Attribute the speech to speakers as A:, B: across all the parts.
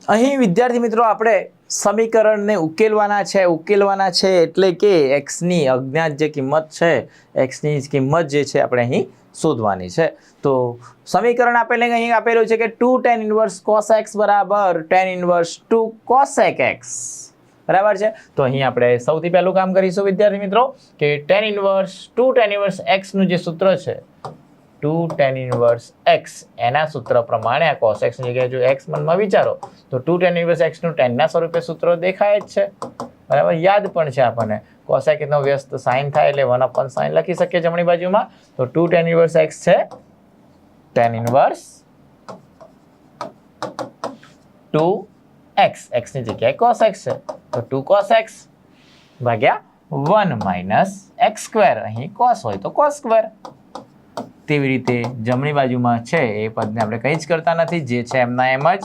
A: અહીં વિદ્યાર્થી મિત્રો આપણે સમીકરણને ઉકેલવાના છે એટલે કે એક્સની અજ્ઞાત જે કિંમત છે એક્સની કિંમત જે છે આપણે અહીં શોધવાની છે. તો સમીકરણ અહીં આપેલું છે કે 2 tan ઇન્વર્સ cos x બરાબર tan ઇન્વર્સ 2 cosec x બરાબર છે. તો અહીં આપણે સૌથી પહેલું કામ કરીશું વિદ્યાર્થી મિત્રો કે tan inverse 2 tan inverse x નું જે સૂત્ર છે 2 tan ઇન્વર્સ x એના સૂત્ર પ્રમાણે આ cos x ની જગ્યાએ જો x મનમાં વિચારો તો 2 tan ઇન્વર્સ x નું tan ના સ્વરૂપે સૂત્ર દેખાય જ છે બરાબર. યાદ પણ છે આપણને cosec નો વ્યસ્ત sin થાય એટલે 1/sin લખી શકીએ જમણી બાજુમાં. તો 2 tan ઇન્વર્સ x છે tan ઇન્વર્સ 2x x ની જગ્યાએ cos x છે તો 2 cos x ભાગ્યા 1 માઇનસ x સ્ક્વેર. અહીં cos હોય તો cos સ્ક્વેર. તેવી રીતે જમણી બાજુમાં છે એ પદને આપણે કંઈ જ કરતા નથી, જે છે એમના એમ જ.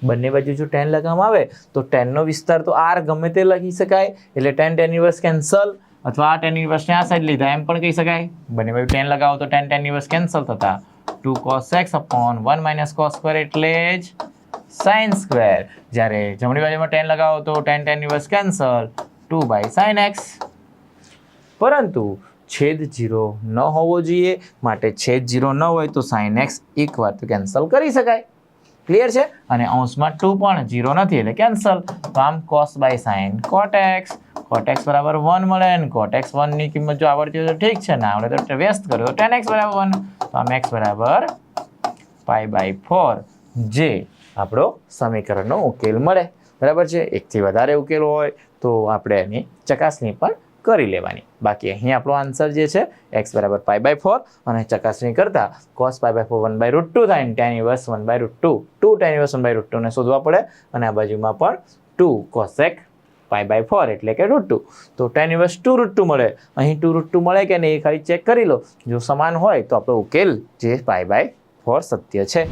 A: બંને બાજુ જો tan લગાવવામાં આવે તો tan નો વિસ્તાર તો r ગમે તે લખી શકાય એટલે tan ઇન્વર્સ કેન્સલ, અથવા આ tan ઇન્વર્સ ને આ સાઈડ લીધા એમ પણ કહી શકાય. બંને બાજુ tan લગાવો તો tan ઇન્વર્સ કેન્સલ થતા 2 cos x upon 1 minus cos square એટલે જ sin સ્ક્વેર. જ્યારે જમણી બાજુમાં tan લગાવો તો tan inverse cancel 2 by sin x. પરંતુ છેદ 0 ન હોવો જોઈએ, માટે છેદ 0 ન હોય તો sin x એકવાર તો કેન્સલ કરી શકાય. ક્લિયર છે? અને અંશમાં 2 પણ 0 નથી એટલે કેન્સલ. તો આમ cos by sin cot x, cot x બરાબર 1 મળે અને cot x 1 ની કિંમત જો આવડતી હોય તો ઠીક છે, ના આવડે તો વ્યસ્ત કરો તો tan x બરાબર 1. તો આમ x બરાબર π/4 જે આપણો સમીકરણનો ઉકેલ મળે. બરાબર છે. એકથી વધારે ઉકેલ હોય તો આપણે એની ચકાસણી પણ કરી લેવાની. બાકી અહીં આપણો આન્સર જે છે x બરાબર π/4 અને ચકાસણી કરતા cos π/4 1/√2 થાય ને tan ઇન્વર્સ 1/√2 2 tan ઇન્વર્સ 1/√2 ને શોધવા પડે અને આ બાજુમાં પણ 2 cosec π/4 એટલે કે √2. તો tan ઇન્વર્સ 2√2 મળે. અહીં 2√2 મળે કે નહીં એ ખાલી ચેક કરી લો. જો સમાન હોય તો આપણો ઉકેલ જે π/4 સત્ય છે.